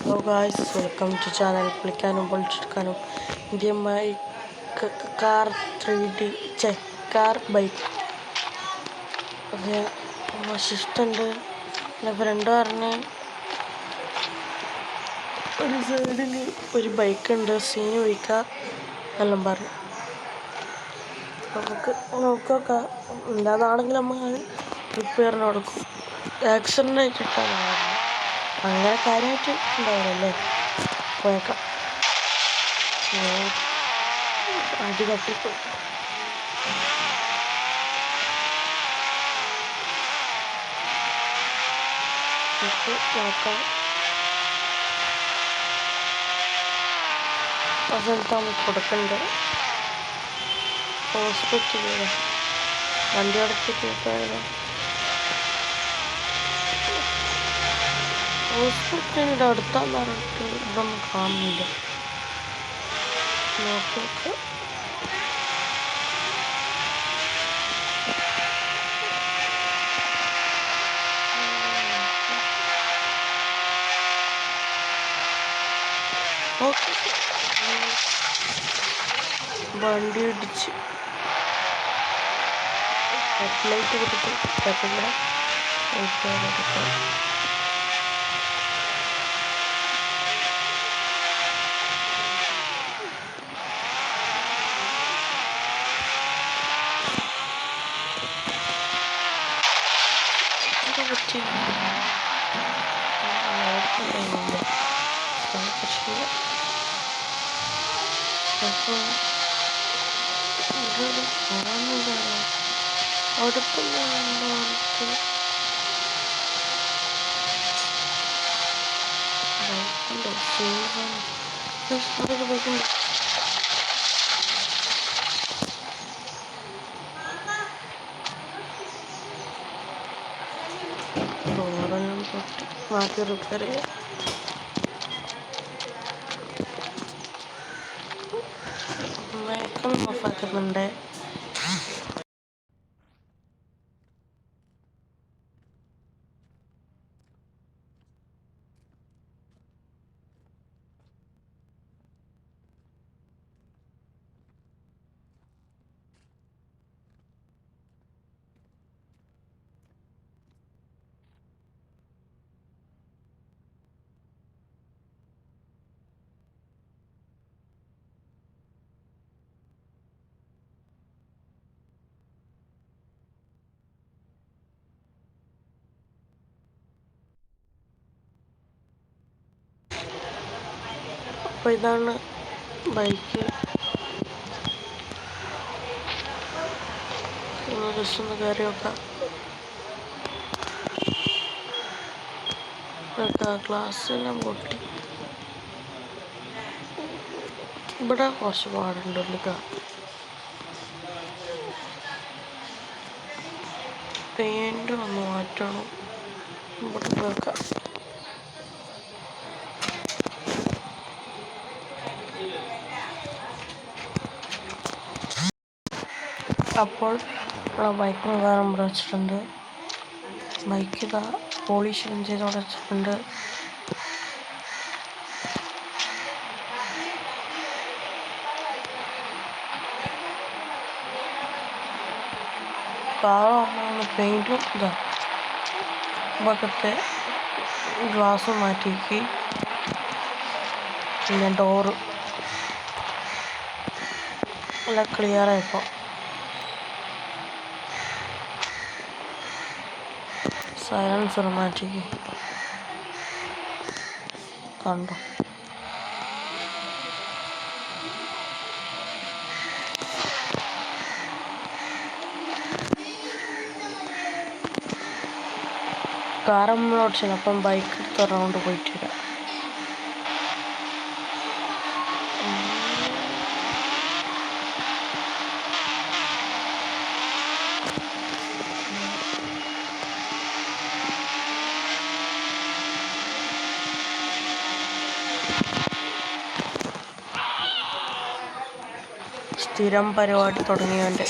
Hello guys, welcome to channel Plikanum Polchkanum Indian my car 3D check car bike. Okay, assistant friend ഒരു സൈഡിൽ ഒരു bike ഉണ്ട്, scene ഒഴിക്കുക എല്ലാം പറഞ്ഞു. നമുക്ക് നോക്കാം, ഇല്ലാതാണെങ്കിൽ നമ്മൾ റിപ്പയറിന് കൊടുക്കും. ആക്സിഡൻ്റ് ആയിട്ടിട്ടാണ് അങ്ങനെ കാര്യമായിട്ട് ഉണ്ടാവില്ലല്ലേ. പോയേക്കാം. അടി തട്ടിപ്പോയി. നോക്കാം. ആ സ്ഥലത്ത് നമുക്ക് കൊടുക്കണ്ട്. ഹോസ്പിറ്റലിൽ വണ്ടി അടച്ചിട്ട് ഹോസ്പിറ്റലിൻ്റെ അടുത്താന്ന് പറഞ്ഞിട്ട് ഇതൊന്നും കാണുന്നില്ല. നോക്കിയൊക്കെ വണ്ടി ഇടിച്ച് ഹെഡ്ലൈറ്റ് കൊടുത്ത് പറ്റില്ല. ഡോറെല്ലാം പൊട്ടി മാറ്റി റിപ്പയർ ചെയ്യാം. മയക്കം ഓഫാക്കുന്നുണ്ട്. അപ്പോൾ ഇതാണ് ബൈക്ക്. ജസ്റ്റ് ഒന്ന് കയറി നോക്കാം. ഗ്ലാസ്സെല്ലാം പൊട്ടി. ഇവിടെ കുറച്ച് പാടുണ്ട്. പെയിൻ്റ് ഒന്ന് മാറ്റണം. ഇവിടെ നോക്കാം. അപ്പോൾ ബൈക്കിന് കാരണം ഇവിടെ വെച്ചിട്ടുണ്ട്. ബൈക്ക് ഇതാ പോളിഷെല്ലാം ചെയ്തോടെ വെച്ചിട്ടുണ്ട്. കാറ് പെയിൻറ്റും ഇതാ ഭാഗത്തെ ഗ്ലാസ് മാറ്റിക്ക്. പിന്നെ ഡോറ് എല്ലാം ക്ലിയറായപ്പോൾ സൈലൻസർ മാറ്റിക്ക്. കണ്ടോ, കാറമ്മളോട് ചിലപ്പം ബൈക്ക് എടുത്ത് റൗണ്ട് പോയിട്ട് വരാം. സ്ഥിരം പരിപാടി തുടങ്ങിയവൻ്റെ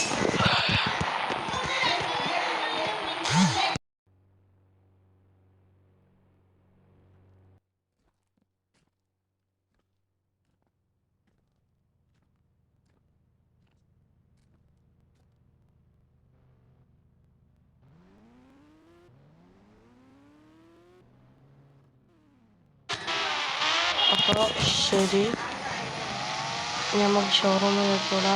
അപ്പോൾ ശരി, നമുക്ക് ഷോറൂമിൽ കൂടാ.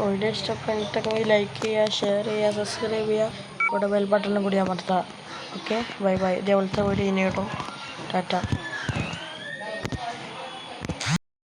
വീഡിയോ ഇഷ്ടപ്പെട്ടിട്ടുണ്ടെങ്കിൽ ലൈക്ക് ചെയ്യുക, ഷെയർ ചെയ്യുക, സബ്സ്ക്രൈബ് ചെയ്യുക, ഇവിടെ ബെൽ ബട്ടണും കൂടി അമർത്തുക. Okay, bye bye. ഇതേപോലത്തെ വീഡിയോ ഇനി ഇടും. ടാറ്റ.